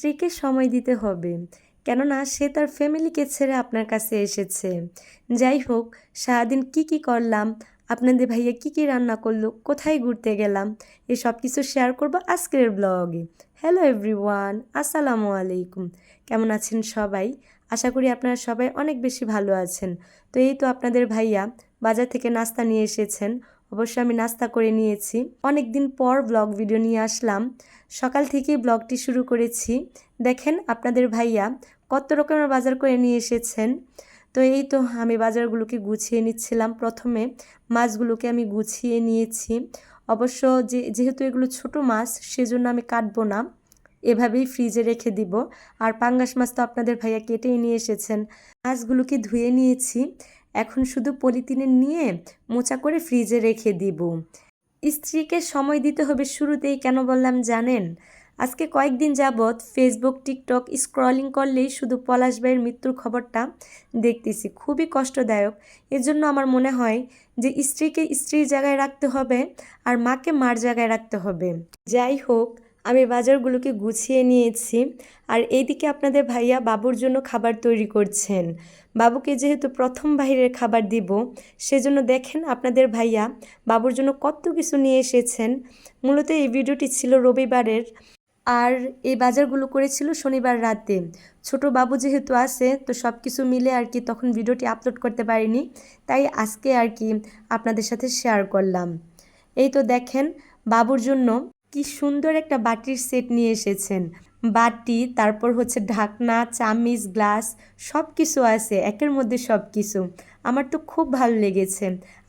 স্ত্রীকে সময় দিতে হবে, কেননা সে তার ফ্যামিলিকে ছেড়ে আপনার কাছে এসেছে। যাই হোক, সারাদিন কি করলাম, আপনাদের ভাইয়া কি রান্না করলো, কোথায় ঘুরতে গেলাম, এই সব কিছু শেয়ার করব আজকের ব্লগে। হ্যালো এভরিওয়ান, আসসালামু আলাইকুম। কেমন আছেন সবাই? আশা করি আপনারা সবাই অনেক বেশি ভালো আছেন। তো এই তো আপনাদের ভাইয়া বাজার থেকে নাস্তা নিয়ে এসেছেন। অবশ্যই আমি নাস্তা করে নিয়েছি। অনেক দিন পর ব্লগ ভিডিও নিয়ে আসলাম। সকাল থেকেই ব্লগটি শুরু করেছি। দেখেন আপনাদের ভাইয়া কত রকমের বাজার করে নিয়ে এসেছেন। তো এই তো আমি বাজারগুলোকে গুছিয়ে নিচ্ছিলাম। প্রথমে মাছগুলোকে আমি গুছিয়ে নিয়েছি। অবশ্য যেহেতু এগুলো ছোট মাছ, সেজন্য আমি কাটবো না, এভাবেই ফ্রিজে রেখে দিব। আর পাঙ্গাস মাছ তো আপনাদের ভাইয়া কেটেই নিয়ে এসেছেন। মাছগুলোকে ধুয়ে নিয়েছি, এখন শুধু পলিথিনে নিয়ে মোচা করে ফ্রিজে রেখে দিব। স্ত্রীকে সময় দিতে হবে শুরুতেই কেন বললাম জানেন? আজকে কয়েকদিন যাবৎ ফেসবুক টিকটক স্ক্রলিং করলেই শুধু পলাশ ভাইয়ের মৃত্যুর খবরটা দেখতেছি, খুবই কষ্টদায়ক। এজন্য আমার মনে হয় যে স্ত্রীকে স্ত্রীর জায়গায় রাখতে হবে আর মাকে মার জায়গায় রাখতে হবে। যাই হোক, আমি বাজারগুলোকে গুছিয়ে নিয়েছি। আর এইদিকে আপনাদের ভাইয়া বাবুর জন্য খাবার তৈরি করছেন। বাবুকে যেহেতু প্রথম বাইরের খাবার দিব, সেজন্য দেখেন আপনাদের ভাইয়া বাবুর জন্য কত কিছু নিয়ে এসেছেন। মূলত এই ভিডিওটি ছিল রবিবারের, আর এই বাজারগুলো করেছিল শনিবার রাতে। ছোট বাবু যেহেতু আছে, তো সব কিছু মিলে আর কি তখন ভিডিওটি আপলোড করতে পারিনি, তাই আজকে আর কি আপনাদের সাথে শেয়ার করলাম। এই তো দেখেন বাবুর জন্য কি সুন্দর একটা বাটির সেট নিয়ে এসেছেন। বাটি, তারপর হচ্ছে ঢাকনা, চামিচ, গ্লাস, সব কিছু আছে একের মধ্যে সব কিছু। আমার তো খুব ভালো লেগেছে।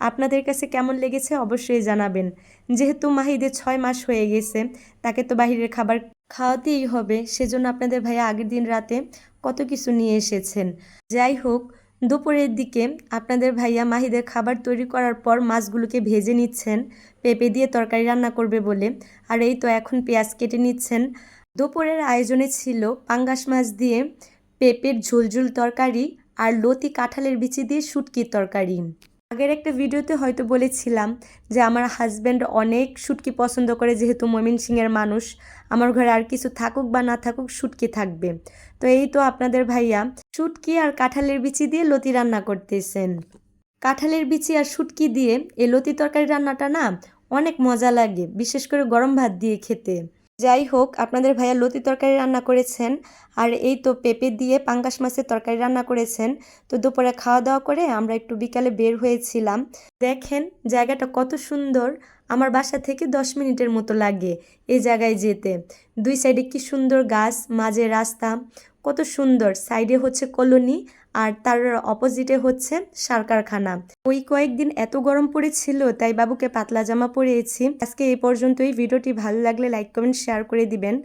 আপনাদের কাছে কেমন লেগেছে অবশ্যই জানাবেন। যেহেতু মাহিদের 6 মাস হয়ে গেছে, তাকে তো বাহিরের খাবার খাওয়াতেই হবে, সেজন্য আপনাদের ভাইয়া আগের দিন রাতে কত কিছু নিয়ে এসেছেন। যাই হোক, দুপুরের দিকে আপনাদের ভাইয়া মাহিদের খাবার তৈরি করার পর মাছগুলোকে ভেজে নিচ্ছেন, পেঁপে দিয়ে তরকারি রান্না করবে বলে। আর এই তো এখন পেঁয়াজ কেটে নিচ্ছেন। দুপুরের আয়োজনে ছিল পাঙ্গাস মাছ দিয়ে পেঁপের ঝোলঝোল তরকারি আর লতি কাঁঠালের বিচি দিয়ে শুটকির তরকারি। আগের একটা ভিডিওতে হয়তো বলেছিলাম যে আমার হাজব্যান্ড অনেক শুটকি পছন্দ করে, যেহেতু ময়মনসিংহের মানুষ। আমার ঘরে আর কিছু থাকুক বা না থাকুক, শুটকি থাকবে। তো এই তো আপনাদের ভাইয়া শুটকি আর কাঁঠালের বিচি দিয়ে লতি রান্না করতেছেন। কাঁঠালের বিচি আর শুটকি দিয়ে এই লতি তরকারি রান্নাটা না অনেক মজা লাগে, বিশেষ করে গরম ভাত দিয়ে খেতে। যাই হোক, আপনাদের ভাইয়া লতি তরকারি রান্না করেছেন, আর এই তো পেঁপে দিয়ে পাঙ্গাস মাছের তরকারি রান্না করেছেন। তো দুপুরে খাওয়া দাওয়া করে আমরা একটু বিকালে বের হয়েছিলাম। দেখেন জায়গাটা কত সুন্দর। আমার বাসা থেকে 10 মিনিটের মতো লাগে এই জায়গায় যেতে। দুই সাইডে কি সুন্দর গাছ, মাঝে রাস্তা, কত সুন্দর। সাইডে হচ্ছে কলোনি, আর তার অপোজিটে হচ্ছে সার কারখানা। ওই কয়েকদিন এত গরম পড়েছিল, তাই বাবুকে পাতলা জামা পরিয়েছি। আজকে এই পর্যন্তই। ভিডিওটি ভালো লাগলে লাইক কমেন্ট শেয়ার করে দিবেন।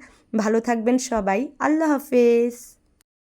ভালো থাকবেন সবাই। আল্লাহ হাফেজ।